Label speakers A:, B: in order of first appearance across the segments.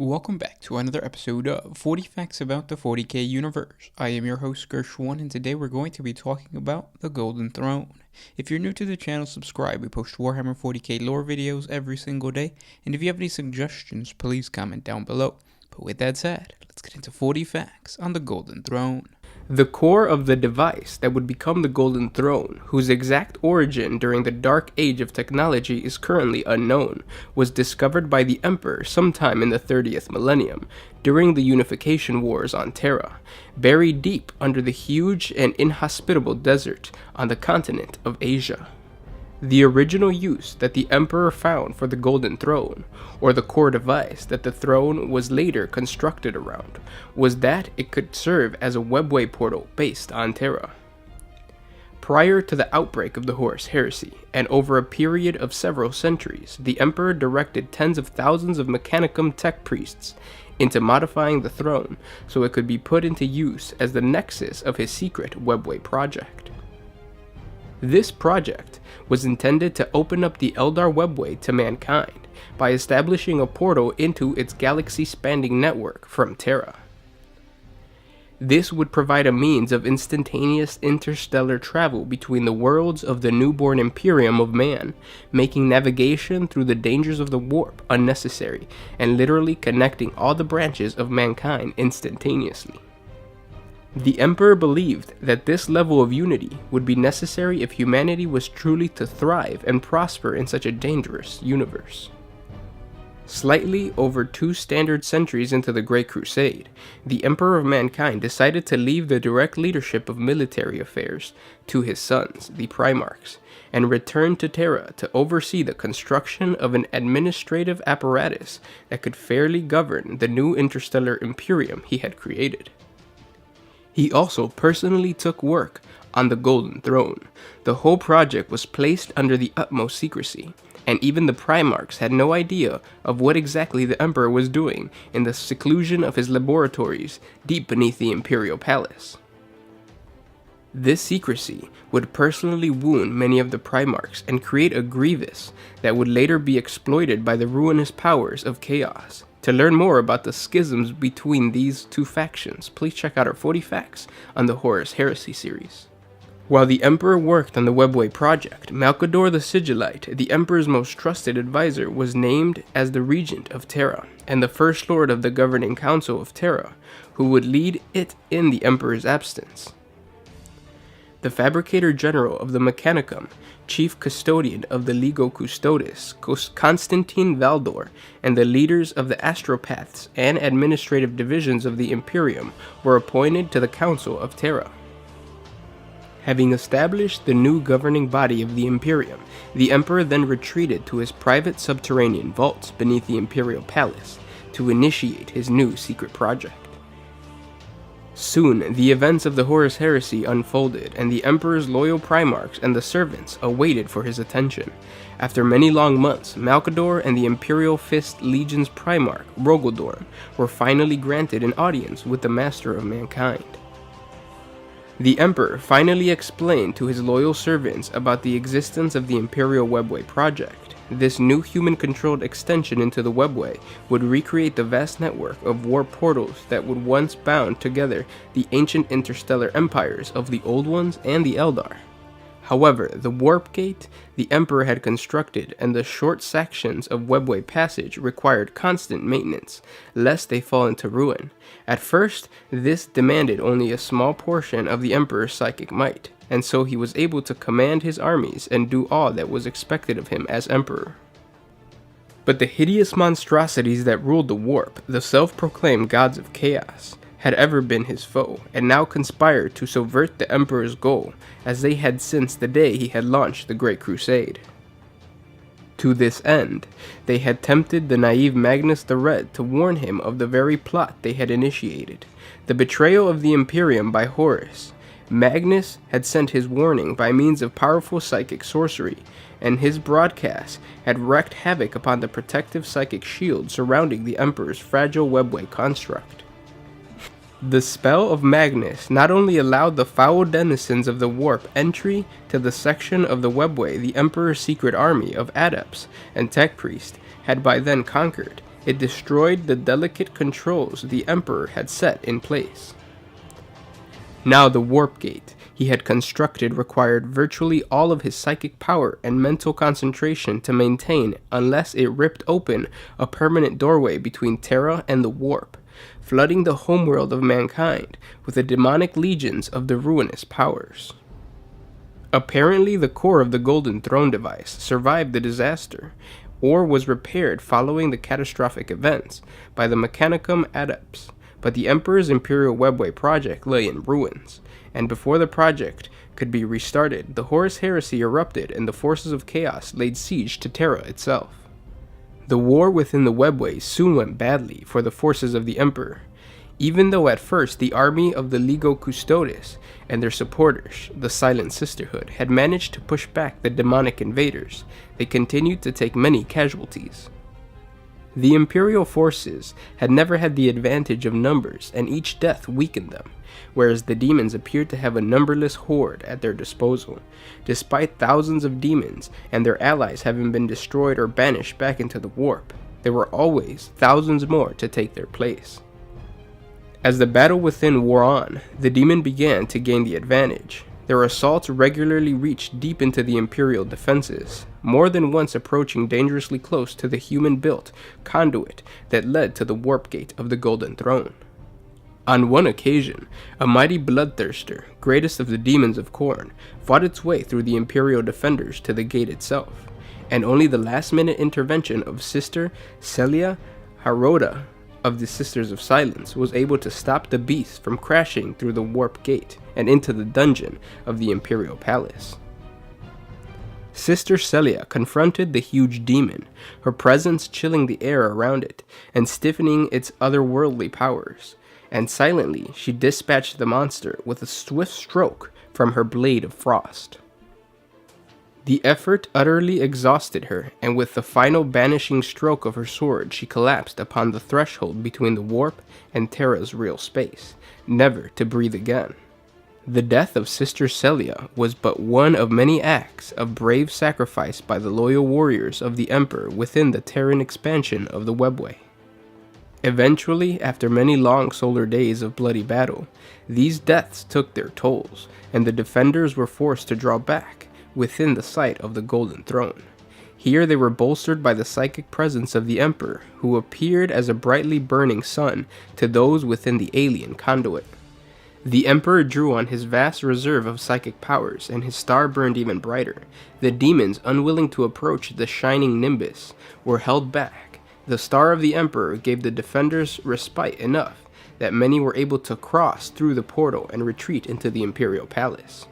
A: Welcome back to another episode of 40 Facts About the 40K Universe. I am your host Gershwan, and today we're going to be talking about the Golden Throne. If you're new to the channel, subscribe. We post Warhammer 40K lore videos every single day, and if you have any suggestions, please comment down below. But with that said, let's get into 40 facts on the Golden Throne. The core of the device that would become the Golden Throne, whose exact origin during the Dark Age of technology is currently unknown, was discovered by the Emperor sometime in the 30th millennium, during the Unification Wars on Terra, buried deep under the huge and inhospitable desert on the continent of Asia. The original use that the Emperor found for the Golden Throne, or the core device that the throne was later constructed around, was that it could serve as a webway portal based on Terra. Prior to the outbreak of the Horus heresy, and over a period of several centuries, the Emperor directed tens of thousands of Mechanicum tech priests into modifying the throne so it could be put into use as the nexus of his secret webway project. This project was intended to open up the Eldar webway to mankind by establishing a portal into its galaxy-spanning network from Terra. This would provide a means of instantaneous interstellar travel between the worlds of the newborn Imperium of man, making navigation through the dangers of the warp unnecessary and literally connecting all the branches of mankind instantaneously. The Emperor believed that this level of unity would be necessary if humanity was truly to thrive and prosper in such a dangerous universe. Slightly over 2 standard centuries into the Great Crusade, the Emperor of Mankind decided to leave the direct leadership of military affairs to his sons, the Primarchs, and return to Terra to oversee the construction of an administrative apparatus that could fairly govern the new interstellar Imperium he had created. He also personally took work on the Golden Throne. The whole project was placed under the utmost secrecy, and even the Primarchs had no idea of what exactly the Emperor was doing in the seclusion of his laboratories deep beneath the Imperial Palace. This secrecy would personally wound many of the Primarchs and create a grievous that would later be exploited by the ruinous powers of chaos. To learn more about the schisms between these two factions, please check out our 40 Facts on the Horus Heresy series. While the Emperor worked on the Webway project, Malcador the Sigillite, the Emperor's most trusted advisor, was named as the Regent of Terra, and the First Lord of the Governing Council of Terra, who would lead it in the Emperor's absence. The Fabricator General of the Mechanicum, Chief Custodian of the Legio Custodes, Constantine Valdor, and the leaders of the Astropaths and administrative divisions of the Imperium were appointed to the Council of Terra. Having established the new governing body of the Imperium, the Emperor then retreated to his private subterranean vaults beneath the Imperial Palace to initiate his new secret project. Soon, the events of the Horus Heresy unfolded, and the Emperor's loyal Primarchs and the servants awaited for his attention. After many long months, Malcador and the Imperial Fist Legion's Primarch, Rogaldorn, were finally granted an audience with the Master of Mankind. The Emperor finally explained to his loyal servants about the existence of the Imperial Webway project. This new human-controlled extension into the Webway would recreate the vast network of warp portals that would once bound together the ancient interstellar empires of the Old Ones and the Eldar. However, the warp gate the Emperor had constructed and the short sections of Webway passage required constant maintenance, lest they fall into ruin. At first, this demanded only a small portion of the Emperor's psychic might, and so he was able to command his armies and do all that was expected of him as Emperor. But the hideous monstrosities that ruled the warp, the self-proclaimed gods of chaos, had ever been his foe, and now conspired to subvert the Emperor's goal, as they had since the day he had launched the Great Crusade. To this end, they had tempted the naive Magnus the Red to warn him of the very plot they had initiated, the betrayal of the Imperium by Horus. Magnus had sent his warning by means of powerful psychic sorcery, and his broadcast had wreaked havoc upon the protective psychic shield surrounding the Emperor's fragile webway construct. The spell of Magnus not only allowed the foul denizens of the warp entry to the section of the webway the Emperor's secret army of adepts and tech priests had by then conquered,
B: It destroyed the delicate controls the Emperor had set in place. Now the warp gate he had constructed required virtually all of his psychic power and mental concentration to maintain, unless it ripped open a permanent doorway between Terra and the warp, flooding the homeworld of mankind with the demonic legions of the ruinous powers. Apparently, the core of the Golden Throne device survived the disaster, or was repaired following the catastrophic events by the Mechanicum Adepts, but the Emperor's Imperial Webway project lay in ruins, and before the project could be restarted, the Horus heresy erupted and the forces of chaos laid siege to Terra itself. The war within the Webway soon went badly for the forces of the Emperor, even though at first the army of the Ligo Custodes and their supporters, the Silent Sisterhood, had managed to push back the demonic invaders. They continued to take many casualties. The Imperial forces had never had the advantage of numbers, and each death weakened them, whereas the demons appeared to have a numberless horde at their disposal. Despite thousands of demons and their allies having been destroyed or banished back into the warp, there were always thousands more to take their place. As the battle within wore on, the demon began to gain the advantage. Their assaults regularly reached deep into the Imperial defenses, more than once approaching dangerously close to the human-built conduit that led to the warp gate of the Golden Throne. On one occasion, a mighty bloodthirster, greatest of the demons of Khorne, fought its way through the Imperial defenders to the gate itself, and only the last-minute intervention of Sister Celia Haroda of the Sisters of Silence was able to stop the beast from crashing through the warp gate and into the dungeon of the Imperial Palace. Sister Celia confronted the huge demon, her presence chilling the air around it and stiffening its otherworldly powers, and silently she dispatched the monster with a swift stroke from her blade of frost. The effort utterly exhausted her, and with the final banishing stroke of her sword, she collapsed upon the threshold between the warp and Terra's real space, never to breathe again. The death of Sister Celia was but one of many acts of brave sacrifice by the loyal warriors of the Emperor within the Terran expansion of the Webway. Eventually, after many long solar days of bloody battle, these deaths took their tolls, and the defenders were forced to draw back within the sight of the Golden Throne. Here they were bolstered by the psychic presence of the Emperor, who appeared as a brightly burning sun to those within the alien conduit. The Emperor drew on his vast reserve of psychic powers, and his star burned even brighter. The demons, unwilling to approach the shining nimbus, were held back. The star of the Emperor gave the defenders respite enough that many were able to cross through the portal and retreat into the Imperial Palace.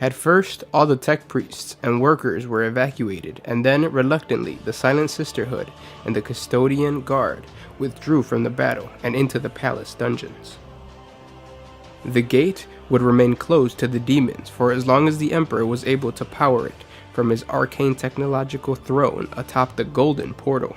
B: At first, all the tech priests and workers were evacuated, and then, reluctantly, the Silent Sisterhood and the Custodian Guard withdrew from the battle and into the palace dungeons. The gate would remain closed to the demons for as long as the Emperor was able to power it from his arcane technological throne atop the golden portal.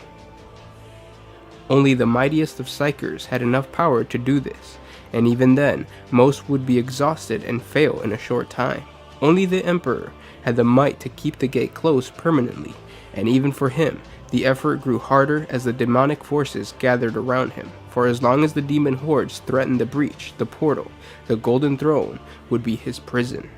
B: Only the mightiest of psychers had enough power to do this, and even then, most would be exhausted and fail in a short time. Only the Emperor had the might to keep the gate closed permanently, and even for him, the effort grew harder as the demonic forces gathered around him, for as long as the demon hordes threatened to breach the portal, the Golden Throne would be his prison.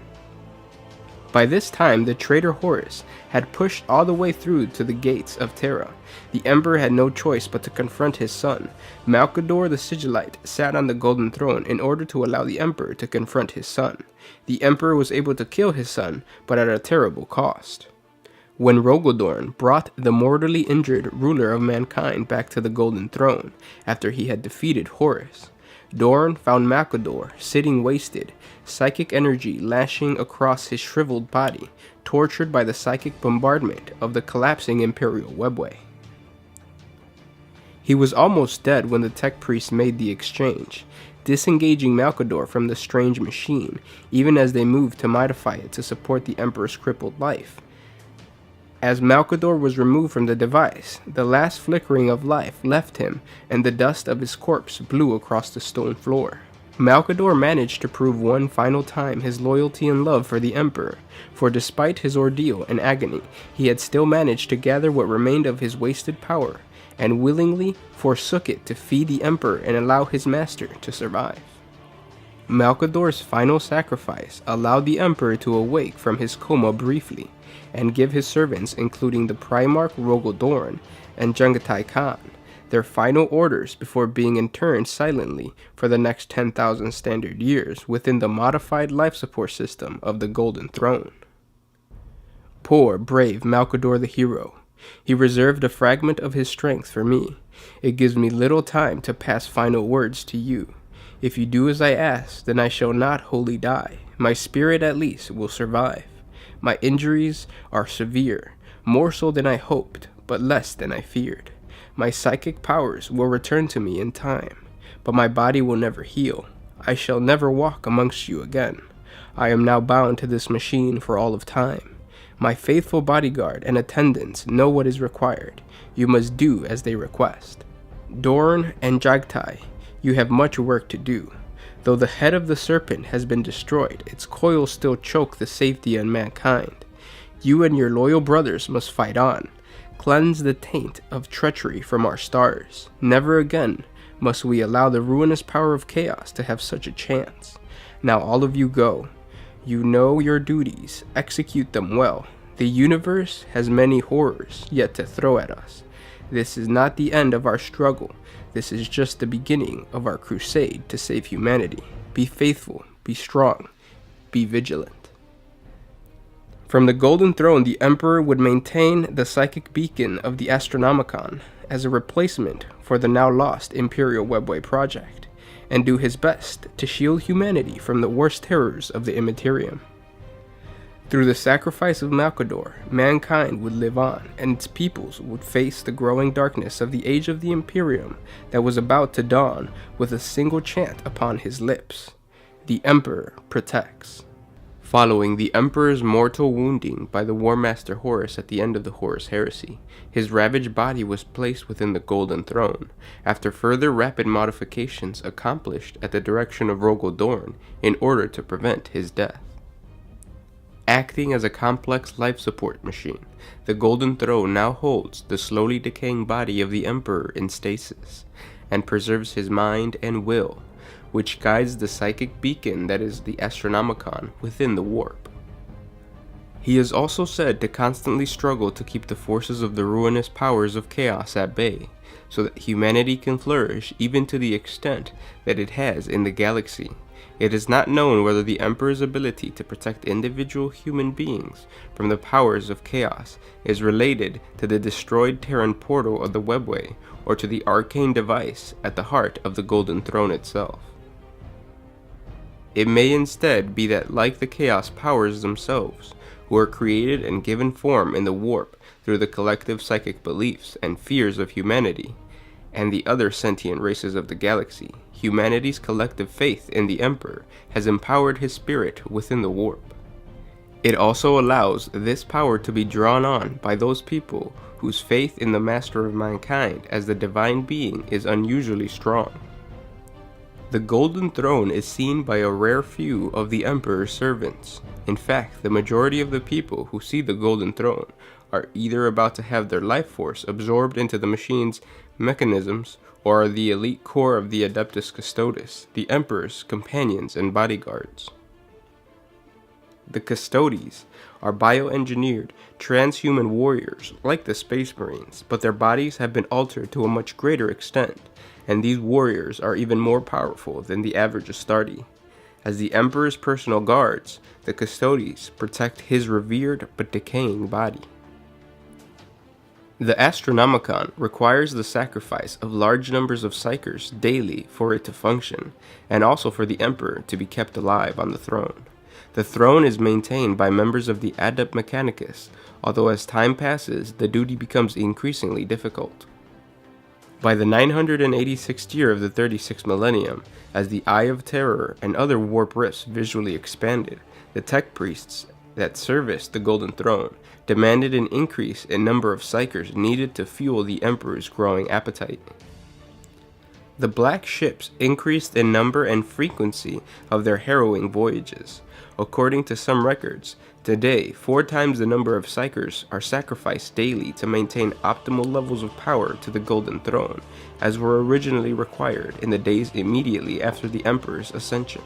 B: By this time, the traitor Horus had pushed all the way through to the gates of Terra. The Emperor had no choice but to confront his son. Malcador the Sigillite sat on the Golden Throne in order to allow the Emperor to confront his son. The Emperor was able to kill his son, but at a terrible cost. When Rogodorn brought the mortally injured ruler of mankind back to the Golden Throne, after he had defeated Horus, Dorn found Malcador sitting wasted, psychic energy lashing across his shriveled body, tortured by the psychic bombardment of the collapsing Imperial Webway. He was almost dead when the tech priest made the exchange, disengaging Malcador from the strange machine, even as they moved to modify it to support the Emperor's crippled life. As Malcador was removed from the device, the last flickering of life left him, and the dust of his corpse blew across the stone floor. Malcador managed to prove one final time his loyalty and love for the Emperor, for despite his ordeal and agony, he had still managed to gather what remained of his wasted power and willingly forsook it to feed the Emperor and allow his master to survive. Malcador's final sacrifice allowed the Emperor to awake from his coma briefly, and give his servants, including the Primarch Rogal and Jungatai Khan, their final orders before being interned silently for the next 10,000 standard years within the modified life support system of the Golden Throne. Poor, brave Malcador the hero. He reserved a fragment of his strength for me. It gives me little time to pass final words to you. If you do as I ask, then I shall not wholly die. My spirit at least will survive. My injuries are severe, more so than I hoped, but less than I feared. My psychic powers will return to me in time, but my body will never heal. I shall never walk amongst you again. I am now bound to this machine for all of time. My faithful bodyguard and attendants know what is required. You must do as they request. Dorn and Jagtai, you have much work to do. Though the head of the serpent has been destroyed, its coils still choke the safety of mankind. You and your loyal brothers must fight on. Cleanse the taint of treachery from our stars. Never again must we allow the ruinous power of chaos to have such a chance. Now all of you go. You know your duties. Execute them well. The universe has many horrors yet to throw at us. This is not the end of our struggle. This is just the beginning of our crusade to save humanity. Be faithful, be strong, be vigilant. From the Golden Throne, the Emperor would maintain the psychic beacon of the Astronomicon as a replacement for the now lost Imperial webway project, and do his best to shield humanity from the worst terrors of the Immaterium. Through the sacrifice of Malcador, mankind would live on, and its peoples would face the growing darkness of the age of the Imperium that was about to dawn with a single chant upon his lips: "The Emperor protects." Following the Emperor's mortal wounding by the War Master Horus at the end of the Horus heresy, his ravaged body was placed within the Golden Throne, after further rapid modifications accomplished at the direction of Rogal in order to prevent his death. Acting as a complex life support machine, the Golden Throne now holds the slowly decaying body of the Emperor in stasis, and preserves his mind and will, which guides the psychic beacon that is the Astronomicon within the warp. He is also said to constantly struggle to keep the forces of the ruinous powers of chaos at bay, so that humanity can flourish even to the extent that it has in the galaxy. It is not known whether the Emperor's ability to protect individual human beings from the powers of chaos is related to the destroyed Terran portal of the webway or to the arcane device at the heart of the Golden Throne itself. It may instead be that, like the chaos powers themselves, who are created and given form in the warp through the collective psychic beliefs and fears of humanity, and the other sentient races of the galaxy, humanity's collective faith in the Emperor has empowered his spirit within the warp. It also allows this power to be drawn on by those people whose faith in the Master of Mankind as the divine being is unusually strong. The Golden Throne is seen by a rare few of the Emperor's servants. In fact, the majority of the people who see the Golden Throne are either about to have their life force absorbed into the machine's mechanisms, or are the elite core of the Adeptus Custodes, the Emperor's companions and bodyguards. The Custodes are bioengineered, transhuman warriors like the Space Marines, but their bodies have been altered to a much greater extent, and these warriors are even more powerful than the average Astarte. As the Emperor's personal guards, the Custodes protect his revered but decaying body. The Astronomicon requires the sacrifice of large numbers of psychers daily for it to function, and also for the Emperor to be kept alive on the throne. The throne is maintained by members of the Adept Mechanicus, although as time passes, the duty becomes increasingly difficult. By the 986th year of the 36th millennium, as the Eye of Terror and other warp rifts visually expanded, the tech priests that serviced the Golden Throne demanded an increase in number of psychers needed to fuel the Emperor's growing appetite. The black ships increased in number and frequency of their harrowing voyages. According to some records, today 4 times the number of psykers are sacrificed daily to maintain optimal levels of power to the Golden Throne, as were originally required in the days immediately after the Emperor's ascension.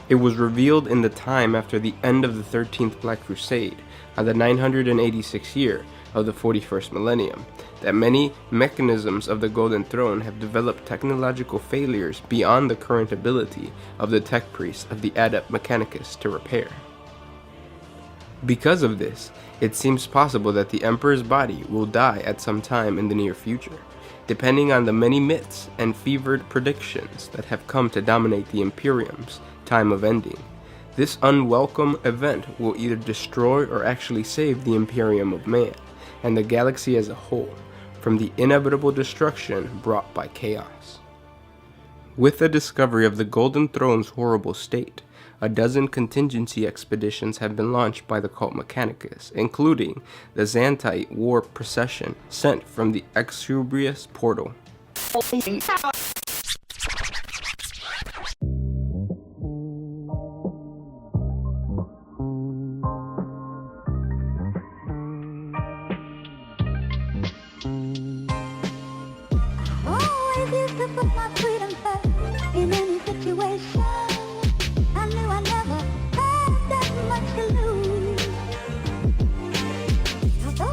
B: It was revealed in the time after the end of the 13th Black Crusade, on the 986th year of the 41st millennium, that many mechanisms of the Golden Throne have developed technological failures beyond the current ability of the tech priests of the Adept Mechanicus to repair. Because of this, it seems possible that the Emperor's body will die at some time in the near future, depending on the many myths and fevered predictions that have come to dominate the Imperium's time of ending. This unwelcome event will either destroy or actually save the Imperium of Man, and the galaxy as a whole, from the inevitable destruction brought by chaos. With the discovery of the Golden Throne's horrible state, a dozen contingency expeditions have been launched by the cult Mechanicus, including the Xantite War Procession sent from the Exubrious Portal.